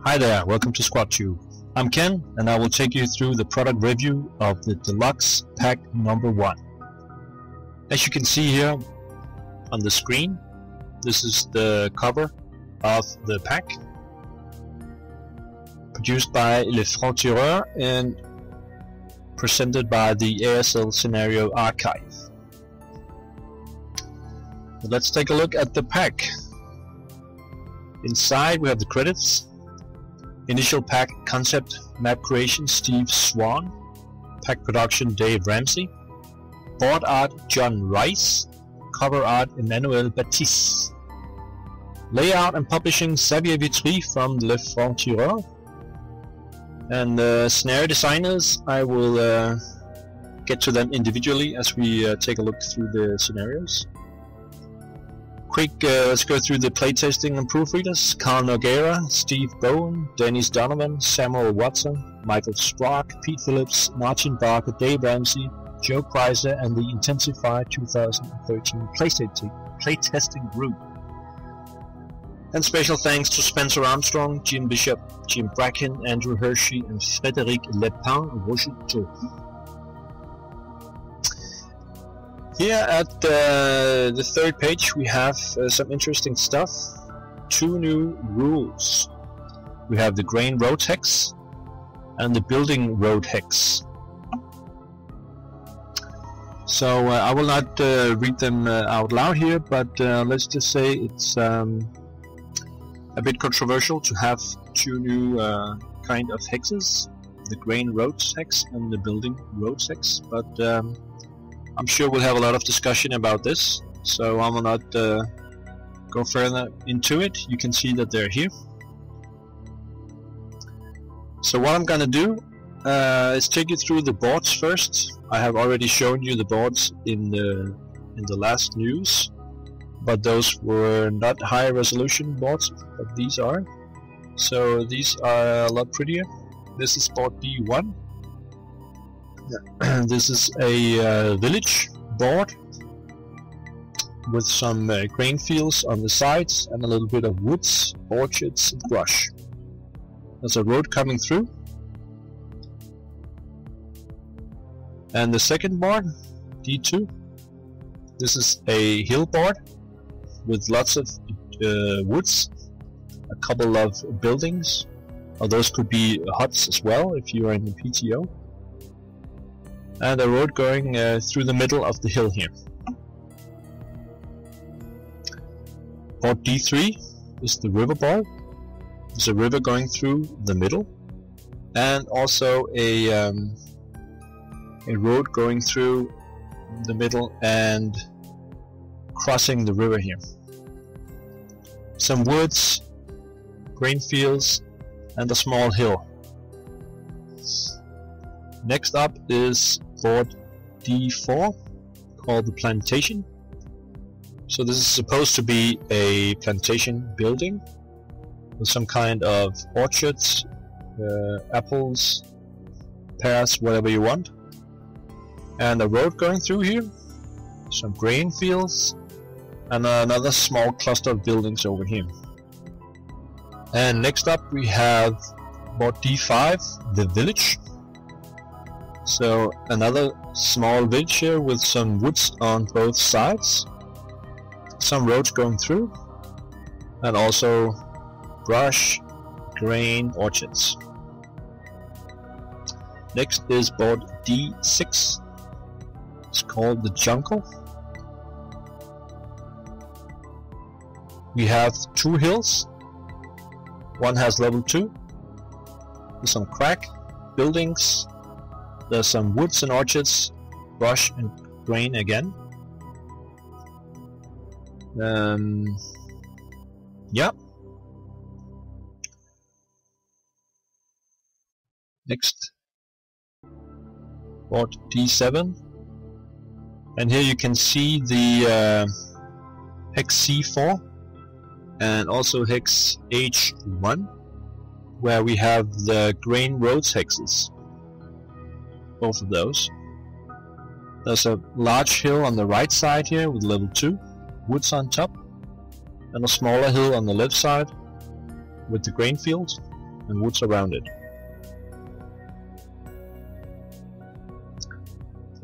Hi there, welcome to SquadTube. I'm Ken, and I will take you through the product review of the Deluxe Pack number 1. As you can see here on the screen, this is the cover of the pack, produced by Le Franc Tireur and presented by the ASL Scenario Archive. Let's take a look at the pack. Inside we have the credits. Initial pack concept map creation Steve Swan, pack production Dave Ramsey, board art John Rice, cover art Emmanuel Baptiste, layout and publishing Xavier Vitry from Le Franc Tireur, and the scenario designers, I will get to them individually as we take a look through the scenarios. Quick, let's go through the playtesting and proofreaders. Carl Nogueira, Steve Bowen, Dennis Donovan, Samuel Watson, Michael Sprock, Pete Phillips, Martin Barker, Dave Ramsey, Joe Kreiser, and the Intensified 2013 playtesting group. And special thanks to Spencer Armstrong, Jim Bishop, Jim Bracken, Andrew Hershey, and Frédéric Lepin-Rocheteau. Here at the third page we have some interesting stuff. 2 new rules. We have the grain road hex and the building road hex. So I will not read them out loud here, but let's just say it's a bit controversial to have 2 new kind of hexes, the grain road hex and the building road hex, but I'm sure we'll have a lot of discussion about this, so I will not go further into it. You can see that they're here. So what I'm gonna do is take you through the boards first. I have already shown you the boards in the last news, but those were not high resolution boards, but these are. So these are a lot prettier. This is board D1. This is a village board with some grain fields on the sides and a little bit of woods, orchards and brush. There's a road coming through. And the second board, D2, this is a hill board with lots of woods, a couple of buildings, or those could be huts as well if you are in the PTO. And a road going through the middle of the hill here. Board D3 is the river board. There's a river going through the middle, and also a road going through the middle and crossing the river here. Some woods, grain fields, and a small hill. Next up is board D4, called the plantation. So this is supposed to be a plantation building with some kind of orchards, apples, pears, whatever you want, and a road going through here, some grain fields, and another small cluster of buildings over here. And next up we have board D5, the village. So another small village here with some woods on both sides, some roads going through, and also brush, grain, orchards. Next is board D6. It's called the jungle. We have 2 hills. One has level 2. There's some crack, buildings. There's some woods and orchards, brush and grain again. Yeah. Next, board D7, and here you can see the hex C4 and also hex H1, where we have the grain roads hexes. Both of those. There's a large hill on the right side here with level 2, woods on top, and a smaller hill on the left side with the grain field. and woods around it.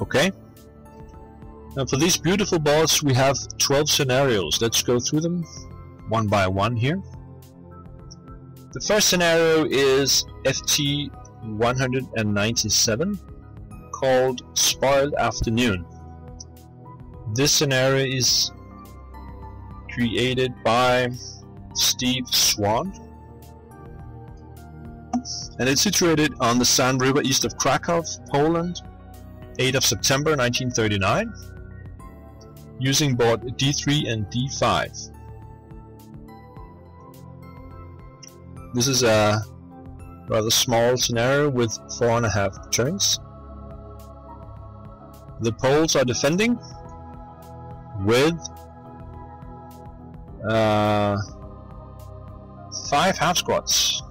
Okay. Now for these beautiful boards we have 12 scenarios. Let's go through them one by one here. The first scenario is FT 197, called Spoiled Afternoon. This scenario is created by Steve Swan, and it's situated on the San River east of Krakow, Poland, 8th of September 1939, using board D3 and D5. This is a rather small scenario with 4.5 turns. The Poles are defending with 5 half squads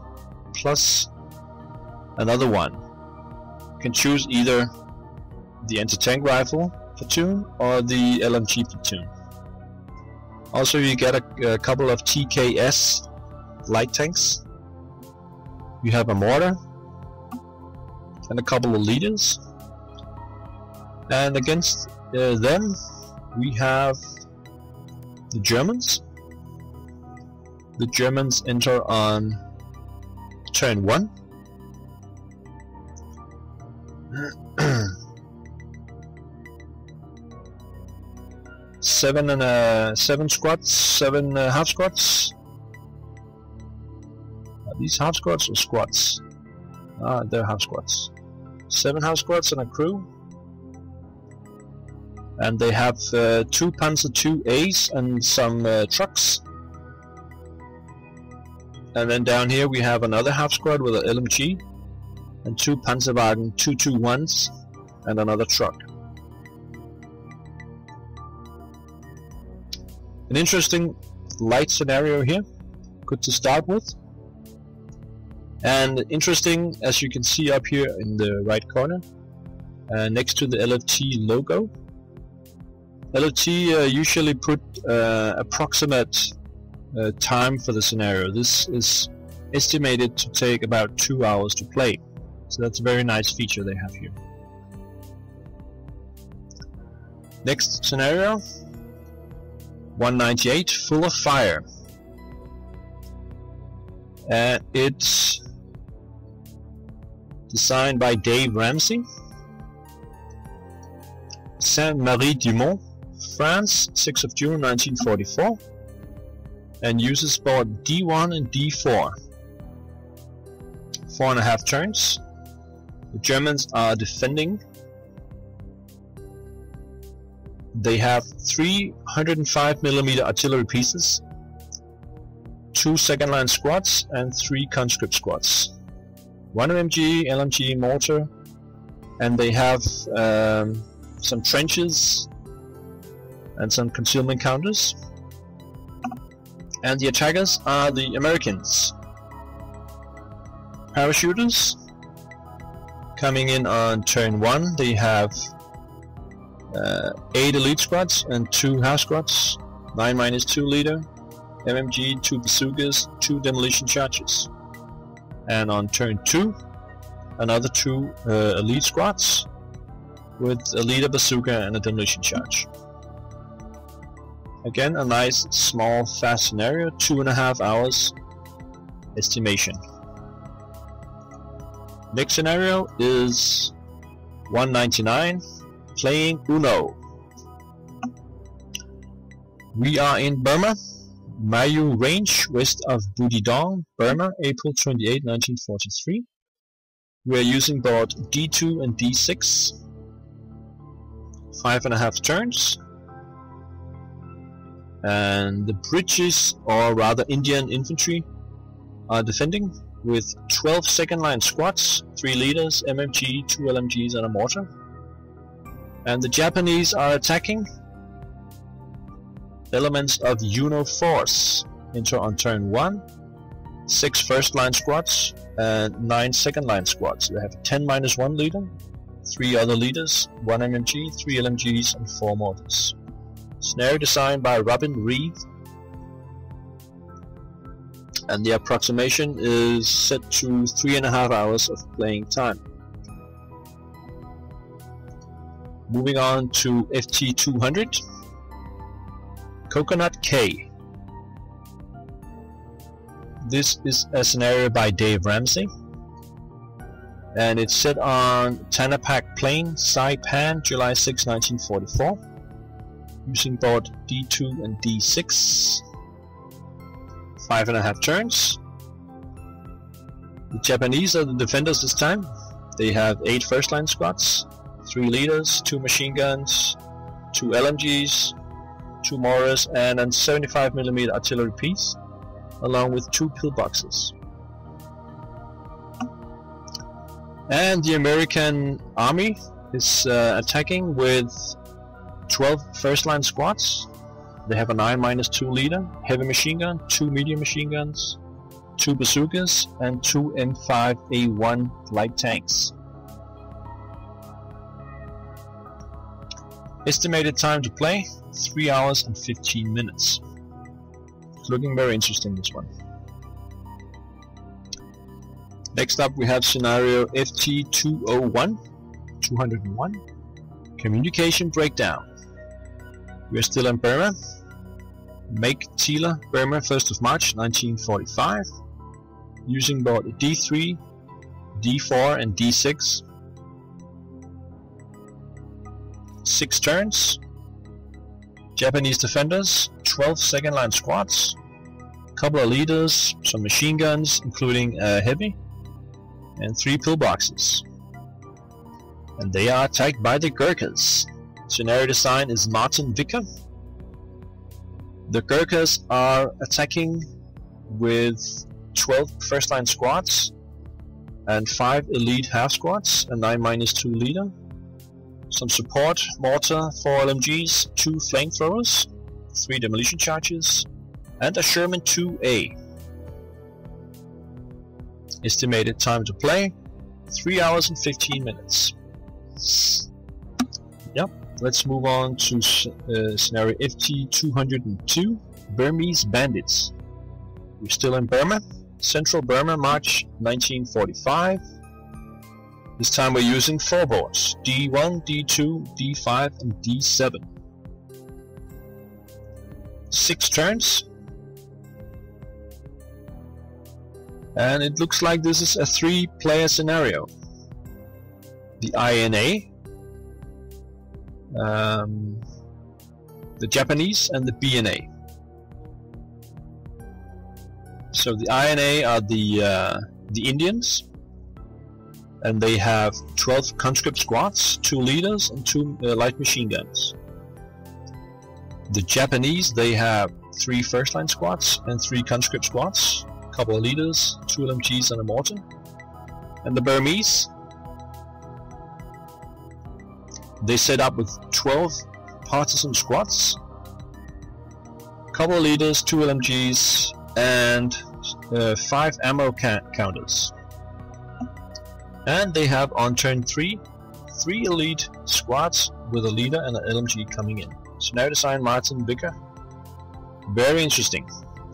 plus another one. You can choose either the anti-tank rifle platoon or the LMG platoon. Also you get a couple of TKS light tanks. You have a mortar and a couple of leaders, and against them we have the Germans. The Germans enter on turn 1. Seven squads, 7 half squads. Are these half squads or squads? Ah, they're half squads. 7 half squads and a crew. And they have 2 Panzer IIAs and some trucks. And then down here we have another half squad with an LMG and 2 Panzerwagen 221s and another truck. An interesting light scenario here, good to start with. And interesting, as you can see up here in the right corner, next to the LFT logo. LFT usually put approximate time for the scenario. This is estimated to take about 2 hours to play, so that's a very nice feature they have here. Next scenario, 198, Full of Fire. It's designed by Dave Ramsey, Saint-Marie-du-Mont, France, 6th of June 1944, and uses board D1 and D4. 4.5 turns. The Germans are defending. They have 305mm artillery pieces, 2 second line squads and 3 conscript squads, 1 MG, LMG, mortar, and they have some trenches and some concealment counters. And the attackers are the Americans. Parachuters coming in on turn 1. They have 8 elite squads and 2 half squads, 9-2 leader, MMG, 2 bazookas, 2 demolition charges. And on turn 2, another 2 elite squads with a leader, bazooka and a demolition charge. Again, a nice, small, fast scenario, 2.5 hours estimation. Next scenario is 199, playing Uno. We are in Burma, Mayu Range, west of Budidong, Burma, April 28, 1943. We are using board D2 and D6, 5.5 turns. And the British, or rather Indian infantry, are defending with 12 second line squads, 3 leaders, MMG, 2 LMGs and a mortar. And the Japanese are attacking. Elements of Uno Force enter on turn 1, 6 first line squads and 9 second line squads. They have a 10-1 leader, 3 other leaders, 1 MMG, 3 LMGs and 4 mortars. Scenario designed by Robin Reed. and the approximation is set to 3.5 hours of playing time. Moving on to FT200, Coconut K. This is a scenario by Dave Ramsey, and it's set on Tanapak Plain, Saipan, July 6, 1944, using board D2 and D6. 5.5 turns. The Japanese are the defenders this time. They have 8 first line squads, 3 leaders, 2 machine guns, 2 LMGs, 2 mortars, and a 75mm artillery piece, along with 2 pillboxes. And the American Army is attacking with 12 first line squads. They have a 9-2 leader, heavy machine gun, 2 medium machine guns, 2 bazookas, and 2 M5A1 light tanks. Estimated time to play 3 hours and 15 minutes. It's looking very interesting, this one. Next up we have scenario FT201, 201, Communication Breakdown. We are still in Burma. Make Tila, Burma, 1st of March 1945, using board D3, D4 and D6. 6 turns. Japanese defenders, 12 second line squads, couple of leaders, some machine guns including heavy, and 3 pillboxes. And they are attacked by the Gurkhas. Scenario design is Martin Vicker. The Gurkhas are attacking with 12 first line squads and 5 elite half squads, a 9-2 leader, some support, mortar, 4 LMGs, 2 flamethrowers, 3 demolition charges, and a Sherman 2A. Estimated time to play 3 hours and 15 minutes. Yep. Let's move on to scenario FT202, Burmese Bandits. We're still in Burma, Central Burma, March 1945. This time we're using 4 boards, D1, D2, D5 and D7. 6 turns. And it looks like this is a 3-player scenario. The INA, the Japanese and the BNA. So the INA are the Indians, and they have 12 conscript squads, 2 leaders and 2 light machine guns. The Japanese, they have 3 first line squads and 3 conscript squads, a couple of leaders, 2 LMGs and a mortar. And the Burmese, they set up with 12 partisan squads, a couple of leaders, 2 LMGs, and 5 ammo counters. And they have on turn 3, 3 elite squads with a leader and an LMG coming in. Scenario design Martin Vicker. Very interesting.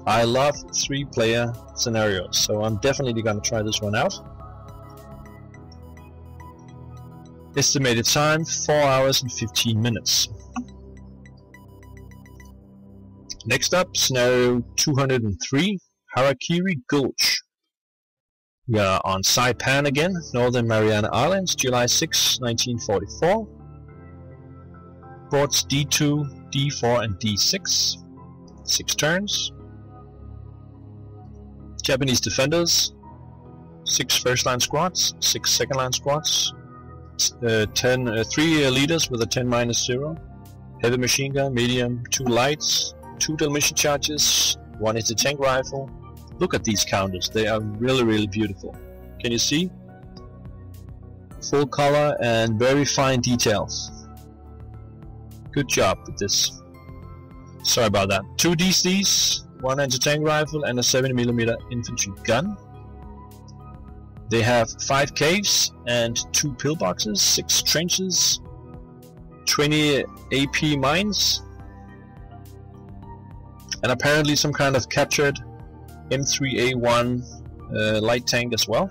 I love 3-player scenarios, so I'm definitely gonna try this one out. Estimated time 4 hours and 15 minutes. Next up, scenario 203, Harakiri Gulch. We are on Saipan again, Northern Mariana Islands, July 6, 1944. Boards D2, D4 and D6. 6 turns. Japanese defenders, 6 first line squads, 6 second line squads, 3 leaders with a 10-0, heavy machine gun, medium, 2 lights, 2 demolition charges, 1 anti-tank rifle. Look at these counters, they are really beautiful. Can you see? Full color and very fine details. Good job with this. Sorry about that. 2 DCs, 1 anti-tank rifle and a 70mm infantry gun. They have 5 caves and 2 pillboxes, 6 trenches, 20 AP mines, and apparently some kind of captured M3A1 light tank as well.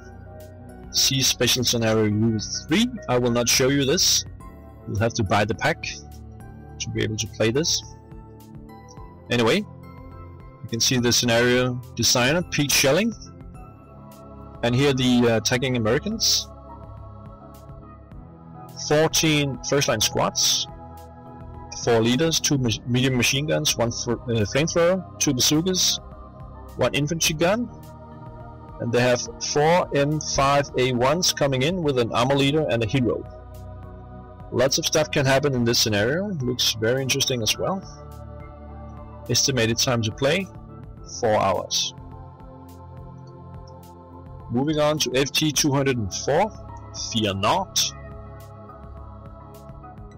See special scenario rule 3. I will not show you this. You'll have to buy the pack to be able to play this. Anyway, you can see the scenario designer, Pete Schelling, and here the attacking Americans. 14 first line squads, 4 leaders, 2 medium machine guns, 1 flamethrower, 2 bazookas, 1 infantry gun, and they have 4 M5A1s coming in with an armor leader and a hero. Lots of stuff can happen in this scenario. Looks very interesting as well. Estimated time to play 4 hours. Moving on to FT204, Fear Not.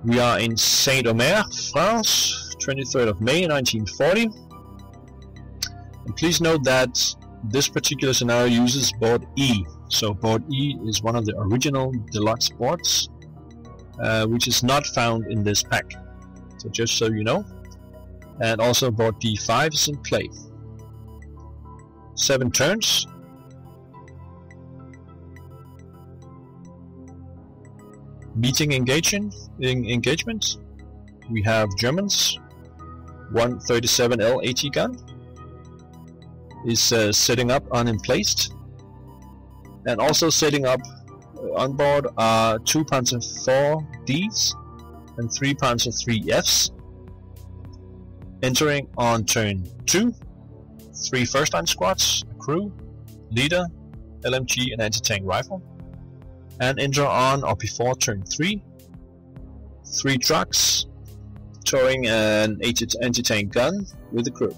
We are in Saint-Omer, France, 23rd of May 1940. And please note that this particular scenario uses board E. So board E is one of the original deluxe boards, which is not found in this pack. So just so you know. And also board D5 is in play. 7 turns. Meeting engagement. We have Germans. 137L AT gun is setting up unemplaced, and also setting up on board are 2 Panzer IVs and 3 Panzer IIIFs. Entering on turn 2, 3 first line squads, a crew, leader, LMG and anti-tank rifle. And enter on or before turn 3, 3 trucks, towing an anti-tank gun with a crew.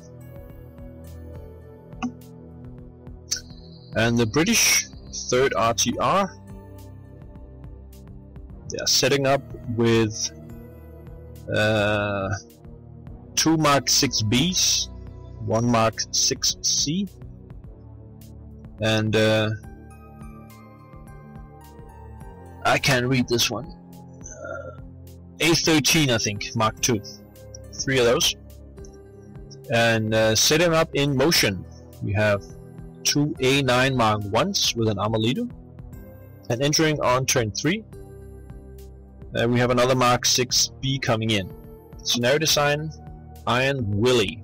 And the British 3rd RTR, they are setting up with 2 Mark 6Bs, 1 Mark 6C, and I can't read this one. A13, I think, Mark 2. 3 of those. And setting up in motion, we have 2 A9 Mark 1s with an armor leader. And entering on turn 3, we have another Mark 6B coming in. Scenario design, Iron Willie.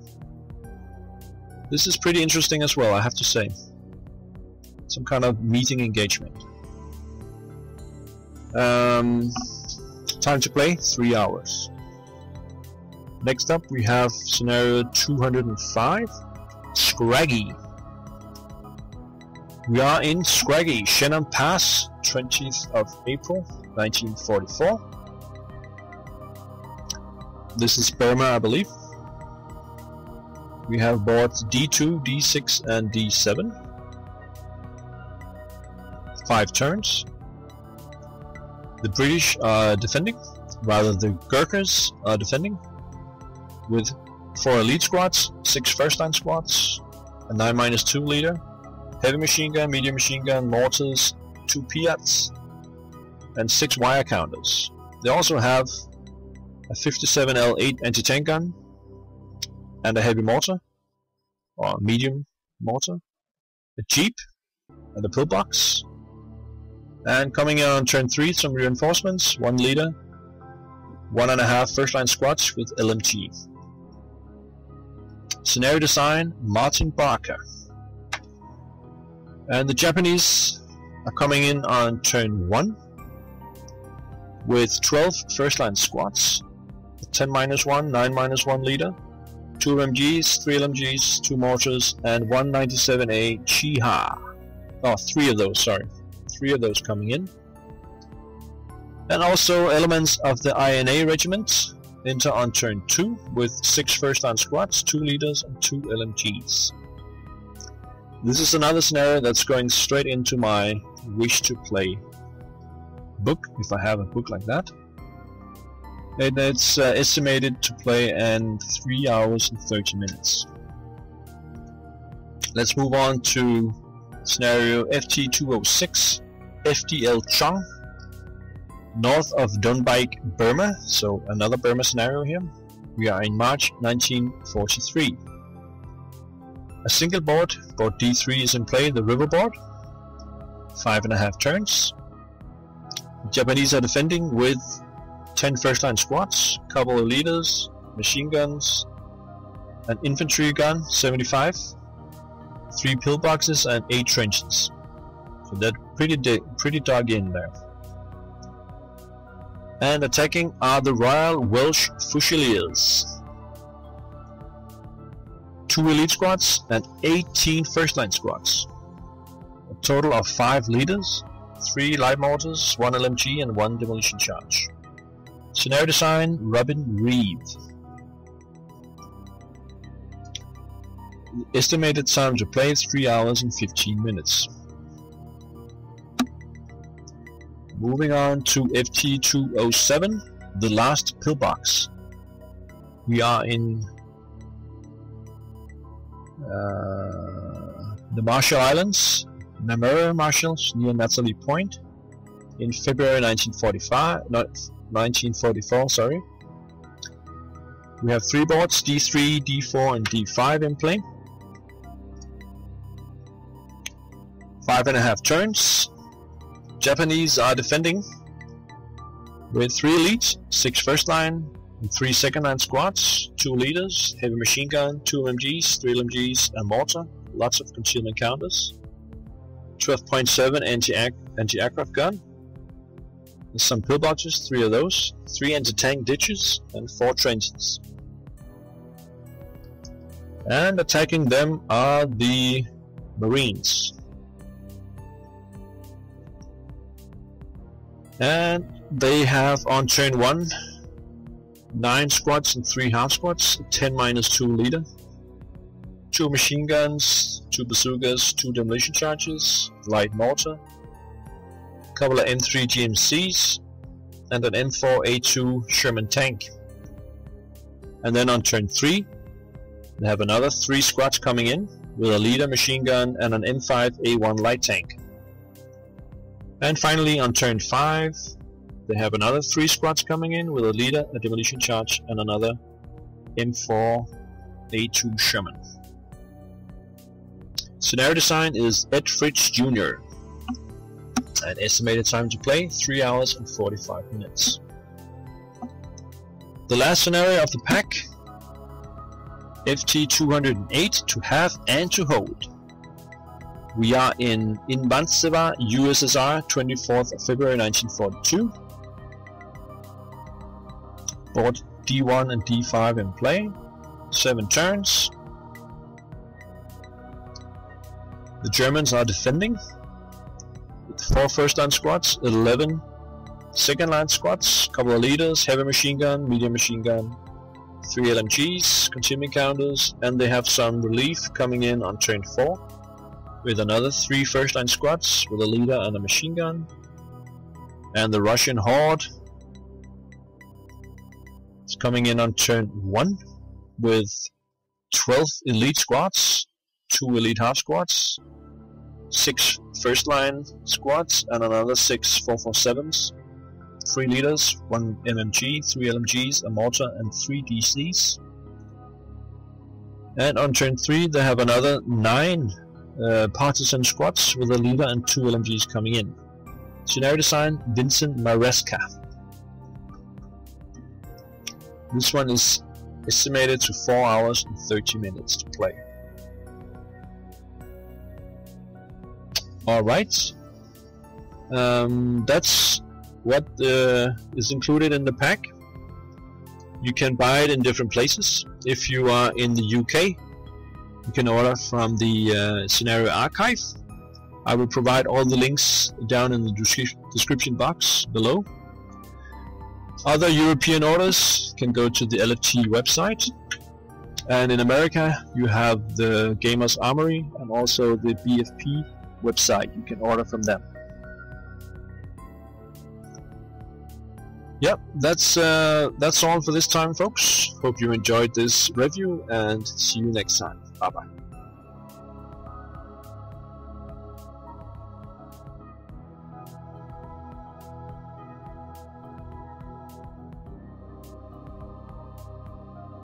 This is pretty interesting as well, I have to say. Some kind of meeting engagement. Time to play 3 hours. Next up we have scenario 205, Scraggy. We are in Scraggy, Shannon Pass, 20th of April 1944. This is Burma, I believe. We have boards D2, D6 and D7. 5 turns. The British are defending, rather the Gurkhas are defending, with 4 elite squads, 6 first line squads, a 9-2 leader, heavy machine gun, medium machine gun, mortars, 2 Piats, and 6 wire counters. They also have a 57L8 anti-tank gun, and a heavy mortar, or medium mortar, a jeep, and a pillbox. And coming in on turn 3, some reinforcements, 1 leader, 1.5 first line squads with LMG. Scenario design, Martin Barker. And the Japanese are coming in on turn 1 with 12 first line squads, 10-1, 9-1 leader, 2 LMGs, 3 LMGs, 2 mortars, and 197A Chiha. Oh, 3 of those, sorry. 3 of those coming in. And also elements of the INA regiment enter on turn 2 with 6 first line squads, 2 leaders and 2 LMGs. This is another scenario that's going straight into my wish to play book, if I have a book like that. And it's estimated to play in 3 hours and 30 minutes. Let's move on to scenario FT206, FDL Chong, north of Dunbaik, Burma, so another Burma scenario here. We are in March 1943. A single board, board D3 is in play, the river board. 5.5 turns. The Japanese are defending with 10 first line squads, couple of leaders, machine guns, an infantry gun, 75, 3 pillboxes and 8 trenches. So they're pretty dug in there. And attacking are the Royal Welsh Fusiliers. 2 elite squads and 18 first line squads. A total of 5 leaders, 3 light mortars, 1 LMG and 1 demolition charge. Scenario design, Robin Reeve. The estimated time to play is 3 hours and 15 minutes. Moving on to FT207, the last pillbox. We are in the Marshall Islands, Namur Marshalls, near Natalie Point, in February 1944. Sorry. We have 3 boards, D3, D4 and D5 in play. 5.5 turns. Japanese are defending with 3 elites, 6 first line, and 3 second line squads, 2 leaders, heavy machine gun, 2 MMGs, 3 LMGs, a mortar, lots of concealment counters, 12.7 anti-aircraft gun, and some pillboxes, 3 of those, 3 anti-tank ditches, and 4 trenches. And attacking them are the Marines. And they have on turn 1 9 squads and 3 half squads, 10 minus 2 leader, 2 machine guns, 2 bazookas, 2 demolition charges, light mortar, a couple of M3 GMCs, and an M4A2 Sherman tank. And then on turn 3 they have another 3 squads coming in with a leader, machine gun, and an M5A1 light tank. And finally on turn 5 they have another 3 squads coming in with a leader, a demolition charge, and another M4A2 Sherman. Scenario design is Ed Fritz Jr. And estimated time to play 3 hours and 45 minutes. The last scenario of the pack, FT208, to have and to hold. We are in Invantseva, USSR, 24th of February 1942. Board D1 and D5 in play. 7 turns. The Germans are defending with 4 first line squads, 11 second line squads, couple of leaders, heavy machine gun, medium machine gun, 3 LMGs, concealment counters, and they have some relief coming in on turn 4 with another 3 first line squads with a leader and a machine gun. And the Russian Horde is coming in on turn 1 with 12 elite squads, 2 elite half squads, 6 first line squads, and another 6 447s, 3 leaders, 1 MMG, 3 LMGs, a mortar, and 3 DCs. And on turn 3 they have another 9 partisan squads with a leader and 2 LMGs coming in. Scenario design, Vincent Maresca. This one is estimated to 4 hours and 30 minutes to play. Alright, that's what is included in the pack. You can buy it in different places. If you are in the UK, you can order from the Scenario Archive. I will provide all the links down in the description box below. Other European orders can go to the LFT website. And in America you have the Gamers Armory and also the BFP website. You can order from them. Yep, that's all for this time, folks. Hope you enjoyed this review and see you next time. Bye bye.